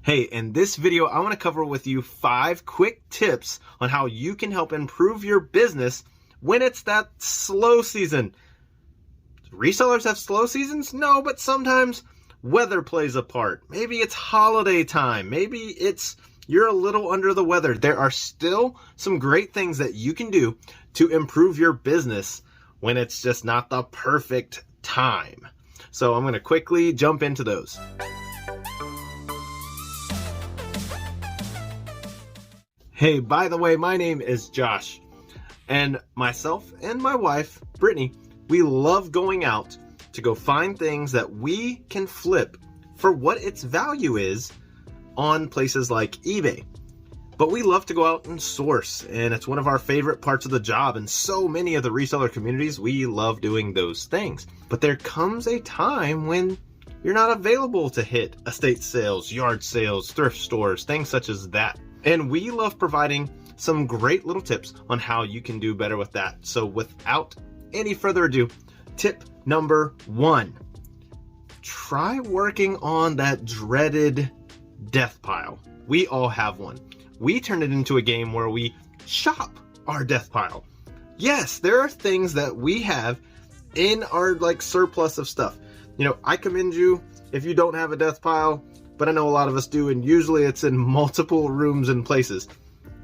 Hey, in this video, I want to cover with you 5 quick tips on how you can help improve your business when it's that slow season. Resellers have slow seasons? No, but sometimes weather plays a part. Maybe it's holiday time. Maybe you're a little under the weather. There are still some great things that you can do to improve your business when it's just not the perfect time. So I'm going to quickly jump into those. Hey, by the way, my name is Josh, and myself and my wife, Brittany, we love going out to go find things that we can flip for what its value is on places like eBay. But we love to go out and source, and it's one of our favorite parts of the job. And so many of the reseller communities, we love doing those things. But there comes a time when you're not available to hit estate sales, yard sales, thrift stores, things such as that. And we love providing some great little tips on how you can do better with that. So without any further ado, tip number 1, try working on that dreaded death pile. We all have one. We turn it into a game where we shop our death pile. Yes, there are things that we have in our surplus of stuff. I commend you if you don't have a death pile, but I know a lot of us do, and usually it's in multiple rooms and places.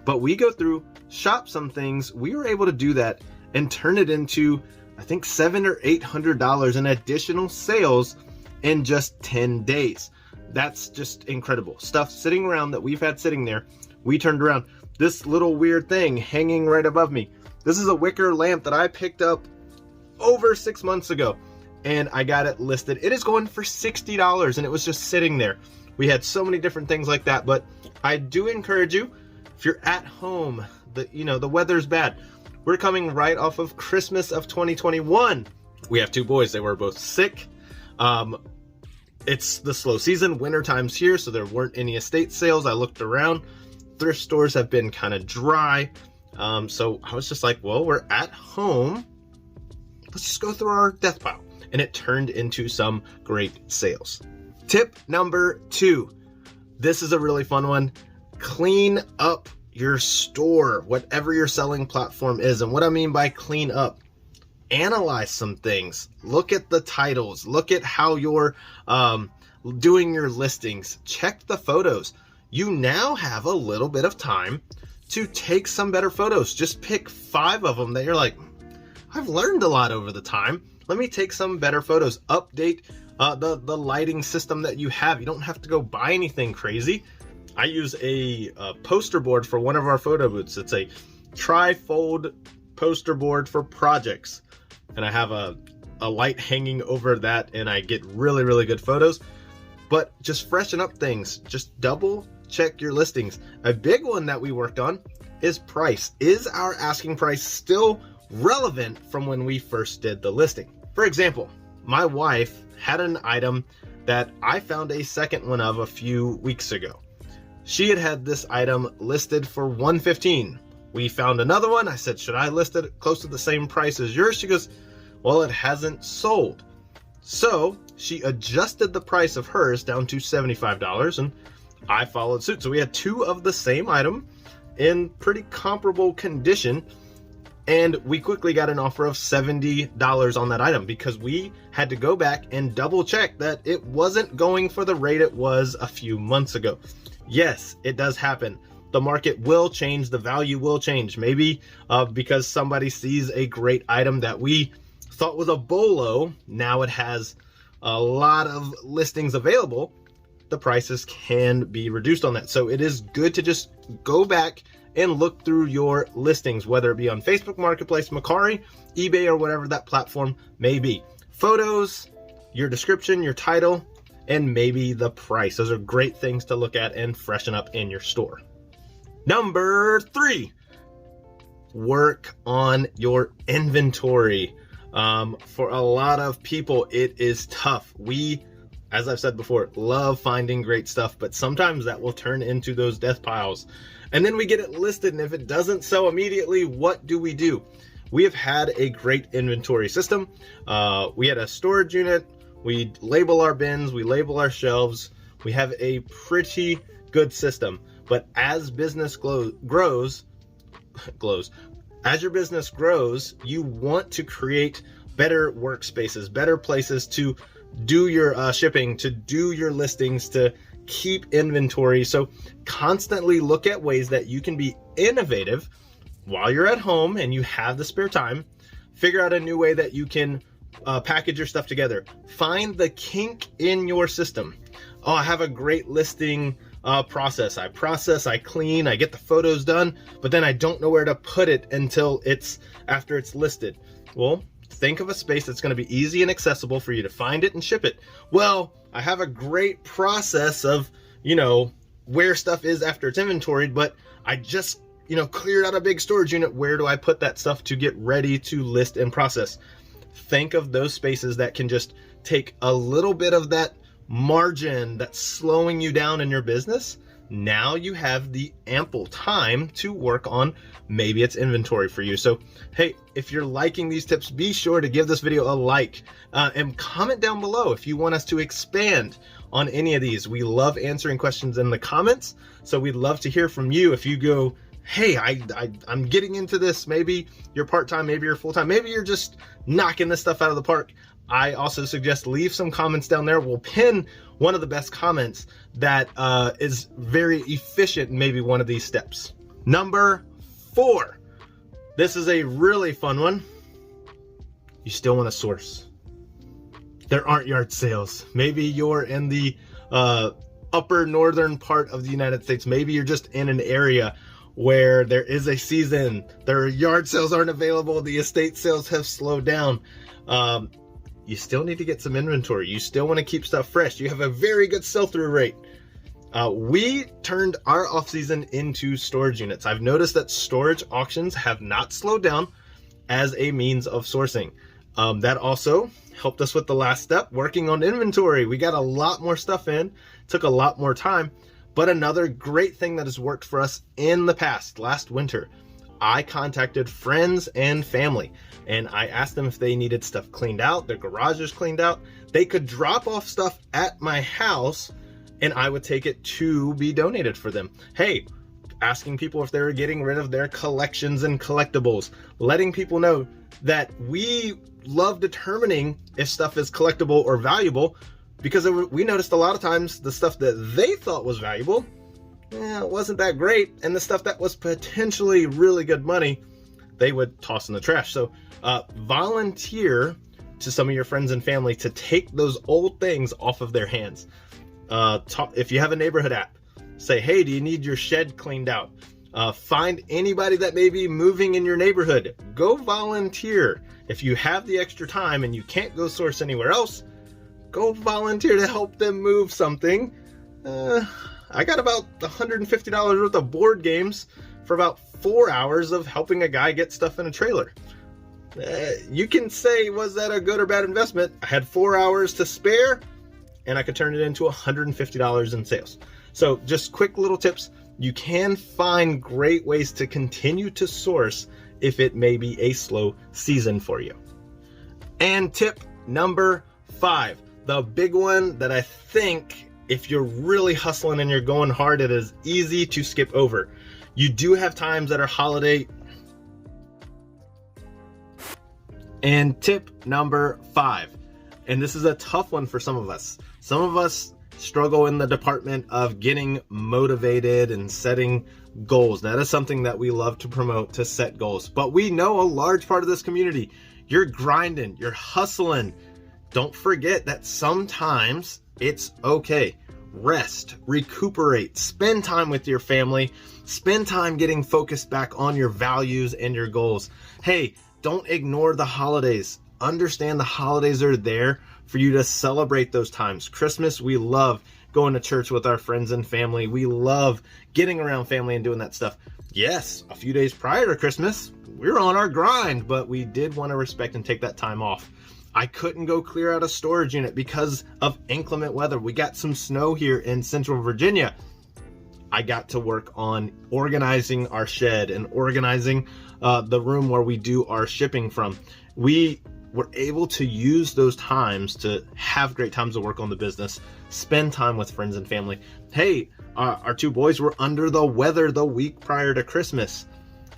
But we go through, shop some things. We were able to do that and turn it into, I think, $700 or $800 in additional sales in just 10 days. That's just incredible. Stuff sitting around that we've had sitting there, we turned around. This little weird thing hanging right above me. This is a wicker lamp that I picked up over 6 months ago, and I got it listed. It is going for $60, and it was just sitting there. We had so many different things like that, but I do encourage you, if you're at home, the weather's bad. We're coming right off of Christmas of 2021. We have 2 boys. They were both sick. It's the slow season. Winter time's here, so there weren't any estate sales. I looked around. Thrift stores have been kind of dry. So I was just like, well, we're at home. Let's just go through our death pile. And it turned into some great sales. Tip number 2. This is a really fun one. Clean up your store, whatever your selling platform is. And what I mean by clean up, analyze some things. Look at the titles. Look at how you're doing your listings. Check the photos. You now have a little bit of time to take some better photos. Just pick 5 of them that you're like, I've learned a lot over the time. Let me take some better photos. Update the lighting system that you have. You don't have to go buy anything crazy. I use a poster board for one of our photo booths. It's a tri-fold poster board for projects. And I have a light hanging over that, and I get really, really good photos. But just freshen up things. Just double check your listings. A big one that we worked on is price. Is our asking price still relevant from when we first did the listing? For example, my wife had an item that I found a second one of a few weeks ago. She had this item listed for $115. We found another one. I said, should I list it close to the same price as yours? She goes, well, it hasn't sold. So she adjusted the price of hers down to $75, and I followed suit. So we had 2 of the same item in pretty comparable condition, and we quickly got an offer of $70 on that item because we had to go back and double check that it wasn't going for the rate it was a few months ago. Yes, it does happen. The market will change. The value will change. Maybe because somebody sees a great item that we thought was a bolo, now it has a lot of listings available. The prices can be reduced on that. So it is good to just go back and look through your listings, whether it be on Facebook Marketplace, Mercari, eBay, or whatever that platform may be. Photos, your description, your title, and maybe the price. Those are great things to look at and freshen up in your store. Number 3, work on your inventory. For a lot of people, it is tough. We, as I've said before, love finding great stuff, but sometimes that will turn into those death piles. And then we get it listed, and if it doesn't sell immediately, what do? We have had a great inventory system. We had a storage unit. We label our bins, we label our shelves, We have a pretty good system, but as business grows, as your business grows, you want to create better workspaces, better places to do your shipping, to do your listings, to keep inventory. So constantly look at ways that you can be innovative while you're at home and you have the spare time. Figure out a new way that you can package your stuff together. Find the kink in your system. Oh, I have a great listing process. I clean, I get the photos done, but then I don't know where to put it until after it's listed. Well, think of a space that's going to be easy and accessible for you to find it and ship it. Well, I have a great process of, where stuff is after it's inventoried, but I just, cleared out a big storage unit. Where do I put that stuff to get ready to list and process? Think of those spaces that can just take a little bit of that margin that's slowing you down in your business. Now you have the ample time to work on maybe it's inventory for you. So, hey, if you're liking these tips, be sure to give this video a like and comment down below if you want us to expand on any of these. We love answering questions in the comments. So we'd love to hear from you. If you go, hey, I'm getting into this, maybe you're part-time, maybe you're full-time, maybe you're just knocking this stuff out of the park, I also suggest leave some comments down there. We'll pin one of the best comments that is very efficient in maybe one of these steps. Number 4. This is a really fun one. You still want to source. There aren't yard sales. Maybe you're in the upper northern part of the United States. Maybe you're just in an area where there is a season. Their yard sales aren't available. The estate sales have slowed down. You still need to get some inventory. You still want to keep stuff fresh. You have a very good sell-through rate. We turned our off-season into storage units. I've noticed that storage auctions have not slowed down as a means of sourcing. That also helped us with the last step, working on inventory. We got a lot more stuff in, took a lot more time. But another great thing that has worked for us in the past, last winter, I contacted friends and family and I asked them if they needed stuff cleaned out, their garages cleaned out. They could drop off stuff at my house and I would take it to be donated for them. Hey, asking people if they were getting rid of their collections and collectibles, letting people know that we love determining if stuff is collectible or valuable, because we noticed a lot of times the stuff that they thought was valuable, it wasn't that great. And the stuff that was potentially really good money, they would toss in the trash. So volunteer to some of your friends and family to take those old things off of their hands. If you have a neighborhood app, say, hey, do you need your shed cleaned out? Find anybody that may be moving in your neighborhood. Go volunteer. If you have the extra time and you can't go source anywhere else, go volunteer to help them move something. I got about $150 worth of board games for about 4 hours of helping a guy get stuff in a trailer. You can say, was that a good or bad investment? I had 4 hours to spare and I could turn it into $150 in sales. So just quick little tips. You can find great ways to continue to source if it may be a slow season for you. And tip number 5, the big one that I think if you're really hustling and you're going hard, it is easy to skip over. You do have times that are holiday. And tip number 5, and this is a tough one for some of us. Some of us struggle in the department of getting motivated and setting goals. That is something that we love to promote, to set goals. But we know a large part of this community, you're grinding, you're hustling. Don't forget that sometimes it's okay. Rest, recuperate, spend time with your family, spend time getting focused back on your values and your goals. Hey, don't ignore the holidays. Understand the holidays are there for you to celebrate those times. Christmas, we love going to church with our friends and family. We love getting around family and doing that stuff. Yes, a few days prior to Christmas, we were on our grind, but we did want to respect and take that time off. I couldn't go clear out a storage unit because of inclement weather. We got some snow here in Central Virginia. I got to work on organizing our shed and organizing the room where we do our shipping from. We we're able to use those times to have great times to work on the business, spend time with friends and family. Hey, our two boys were under the weather the week prior to Christmas.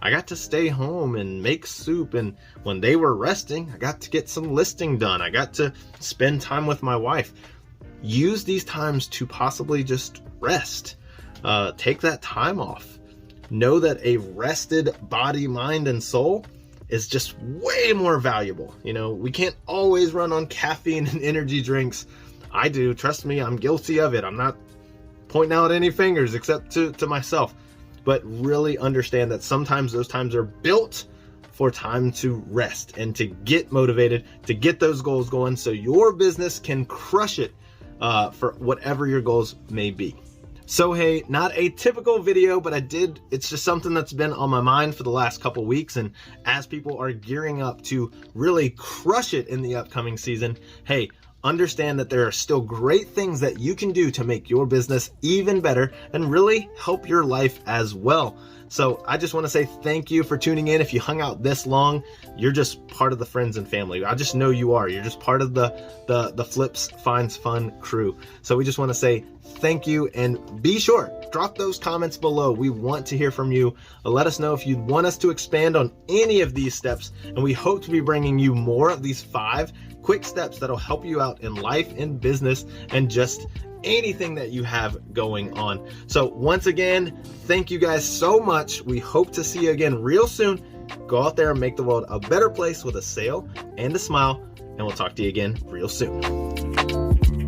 I got to stay home and make soup, and when they were resting, I got to get some listing done. I got to spend time with my wife. Use these times to possibly just rest. Take that time off. Know that a rested body, mind, and soul is just way more valuable. You know, we can't always run on caffeine and energy drinks. I do, trust me, I'm guilty of it. I'm not pointing out any fingers except to myself, but really understand that sometimes those times are built for time to rest and to get motivated, to get those goals going so your business can crush it for whatever your goals may be. So hey, not a typical video, but it's just something that's been on my mind for the last couple weeks. And as people are gearing up to really crush it in the upcoming season, hey, understand that there are still great things that you can do to make your business even better and really help your life as well. So I just want to say thank you for tuning in. If you hung out this long, you're just part of the friends and family. I just know you are. You're just part of the Flips Finds Fun crew. So we just want to say thank you, and be sure, drop those comments below. We want to hear from you. Let us know if you'd want us to expand on any of these steps, and we hope to be bringing you more of these 5 quick steps that'll help you out in life, in business, and just anything that you have going on. So once again, thank you guys so much. We hope to see you again real soon. Go out there and make the world a better place with a sale and a smile, and we'll talk to you again real soon.